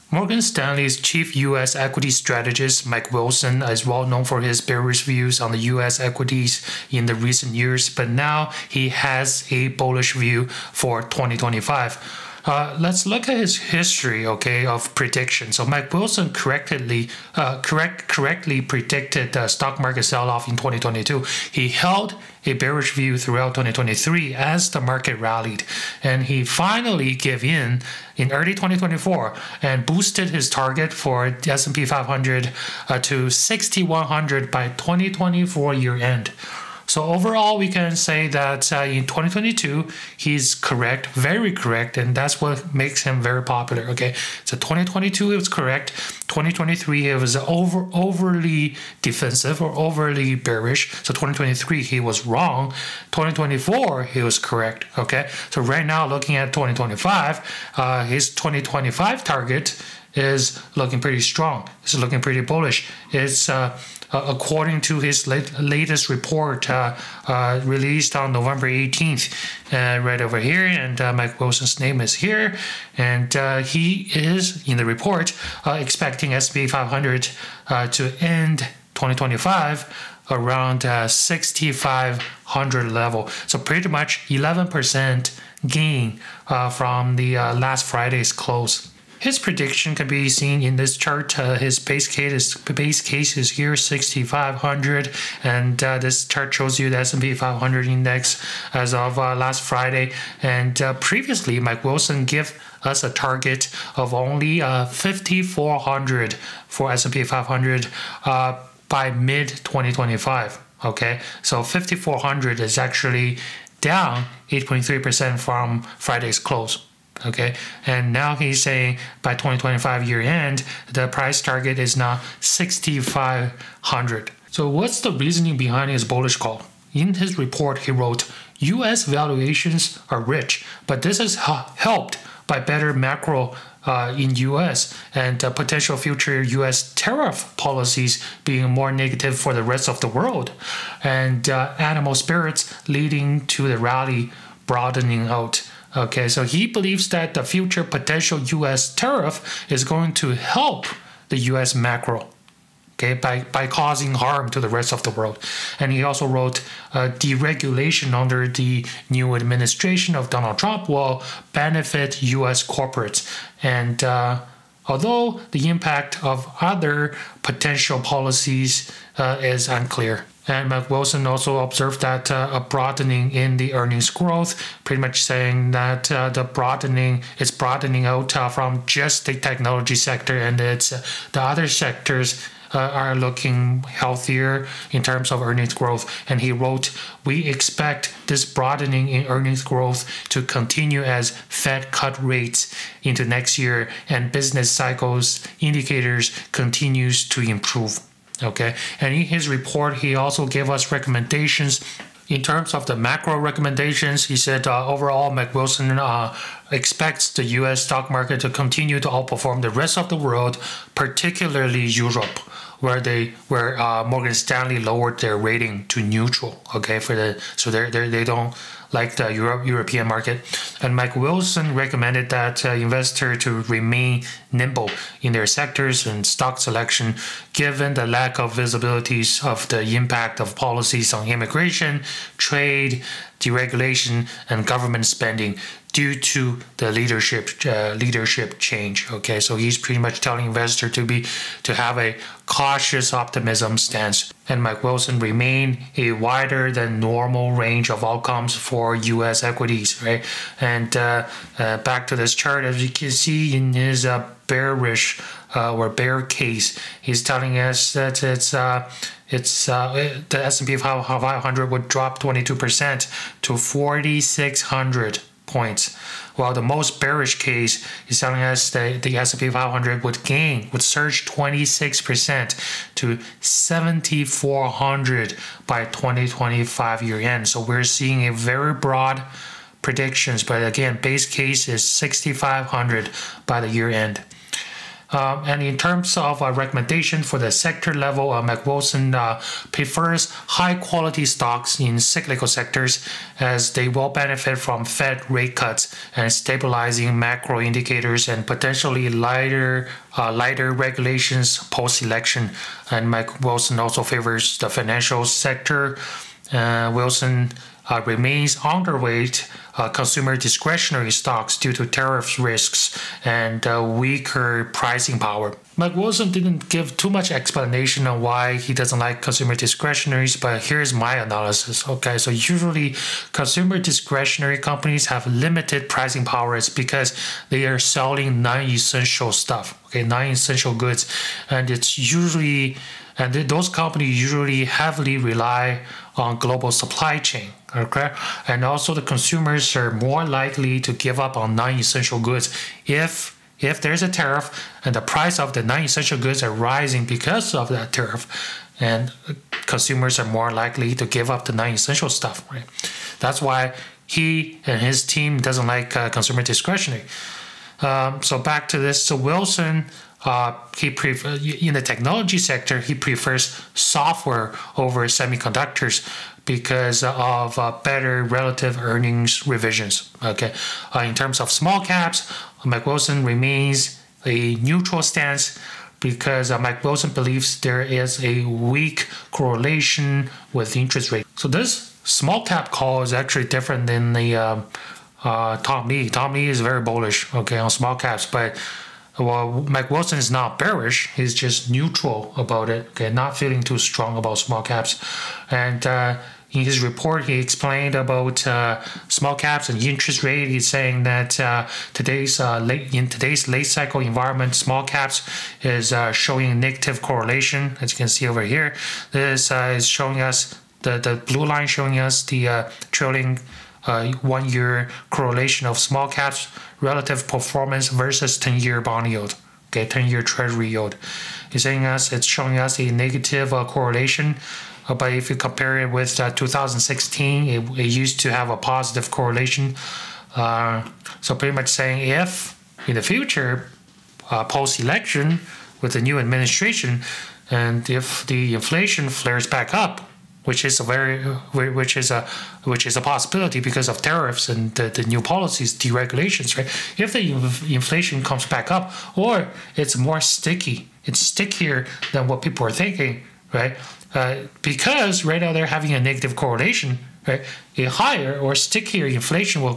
Morgan Stanley's chief U.S. equity strategist, Mike Wilson, is well known for his bearish views on the U.S. equities in the recent years, but now he has a bullish view for 2025. Let's look at his history, of prediction. So Mike Wilson correctly predicted the stock market sell-off in 2022. He held a bearish view throughout 2023 as the market rallied, and he finally gave in early 2024 and boosted his target for the S&P 500 to 6,100 by 2024 year end. So overall, we can say that in 2022, he's correct, very correct, and that's what makes him very popular. So 2022, it was correct. 2023, it was overly defensive or overly bearish. So 2023, he was wrong. 2024, he was correct. So right now, looking at 2025, his 2025 target is looking pretty strong. It's looking pretty bullish. It's according to his latest report released on November 18th, right over here, and Mike Wilson's name is here, and he is, in the report, expecting S&P 500 to end 2025 around 6,500 level. So pretty much 11% gain from the last Friday's close. His prediction can be seen in this chart. His base case is here, 6,500, and this chart shows you the S&P 500 index as of last Friday. And previously, Mike Wilson gave us a target of only 5,400 for S&P 500 by mid 2025. So 5,400 is actually down 8.3% from Friday's close. And now he's saying by 2025 year end, the price target is now 6,500. So what's the reasoning behind his bullish call? In his report, he wrote, U.S. valuations are rich, but this is helped by better macro in U.S. and potential future U.S. tariff policies being more negative for the rest of the world, and animal spirits leading to the rally broadening out. So he believes that the future potential U.S. tariff is going to help the U.S. macro, by causing harm to the rest of the world. And he also wrote, deregulation under the new administration of Donald Trump will benefit U.S. corporates. And although the impact of other potential policies is unclear. And Mike Wilson also observed that a broadening in the earnings growth, pretty much saying that the broadening is broadening out from just the technology sector, and it's the other sectors are looking healthier in terms of earnings growth. And he wrote, we expect this broadening in earnings growth to continue as Fed cut rates into next year and business cycles indicators continues to improve. And in his report, he also gave us recommendations. In terms of the macro recommendations, he said overall, Mike Wilson expects the U.S. stock market to continue to outperform the rest of the world, particularly Europe, where Morgan Stanley lowered their rating to neutral. So they don't like the European market. And Mike Wilson recommended that investors to remain nimble in their sectors and stock selection, given the lack of visibilities of the impact of policies on immigration, trade, deregulation, and government spending due to the leadership change. So he's pretty much telling investors to have a cautious optimism stance. And Mike Wilson remained a wider than normal range of outcomes for U.S. equities, right? And back to this chart, as you can see in his bearish or bear case, he's telling us that the S&P 500 would drop 22% to 4,600 points, while the most bearish case is telling us that the S&P 500 would surge 26% to 7,400 by 2025 year end. So we're seeing a very broad predictions, but again, base case is 6,500 by the year end. And in terms of recommendation for the sector level, McWilson prefers high-quality stocks in cyclical sectors as they will benefit from Fed rate cuts and stabilizing macro indicators and potentially lighter regulations post-election. And McWilson also favors the financial sector. Wilson remains underweight consumer discretionary stocks due to tariff risks and weaker pricing power. McWilson didn't give too much explanation on why he doesn't like consumer discretionaries, but here's my analysis. Okay, so usually consumer discretionary companies have limited pricing power. It's because they are selling non-essential stuff, okay, non-essential goods, and it's usually, and those companies usually heavily rely on global supply chain, okay? And also the consumers are more likely to give up on non-essential goods if there's a tariff and the price of the non-essential goods are rising because of that tariff, and consumers are more likely to give up the non-essential stuff, right? That's why he and his team doesn't like consumer discretionary. So back to this. So Wilson, in the technology sector, he prefers software over semiconductors because of better relative earnings revisions. Okay, in terms of small caps, McWilson remains a neutral stance because Wilson believes there is a weak correlation with interest rate. So this small cap call is actually different than the Tom Lee. Tom Lee is very bullish, okay, on small caps, but well, Wilson is not bearish. He's just neutral about it, okay, not feeling too strong about small caps. And in his report, he explained about small caps and interest rate. He's saying that in today's late cycle environment, small caps is showing negative correlation, as you can see over here. This is showing us the blue line showing us the trailing 1 year correlation of small caps relative performance versus 10-year bond yield, okay, 10-year treasury yield. It's showing us a negative correlation, but if you compare it with 2016, it used to have a positive correlation. So pretty much saying if in the future, post-election with the new administration, and if the inflation flares back up, which is a possibility because of tariffs and the new policies, deregulations, right? If the inflation comes back up, or it's more sticky, it's stickier than what people are thinking, right? Because right now they're having a negative correlation, right? A higher or stickier inflation will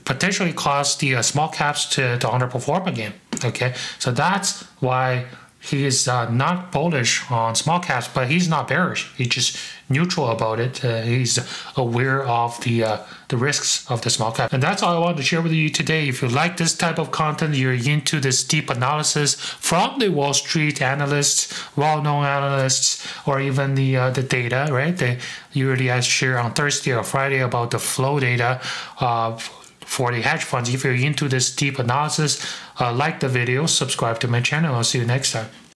potentially cause the small caps to underperform again. Okay, so that's why he is not bullish on small caps, but he's not bearish. He's just neutral about it. He's aware of the risks of the small cap. And that's all I wanted to share with you today. If you like this type of content, you're into this deep analysis from the Wall Street analysts, well-known analysts, or even the data, right? They usually share on Thursday or Friday about the flow data for the hedge funds. If you're into this deep analysis, like the video, subscribe to my channel. I'll see you next time.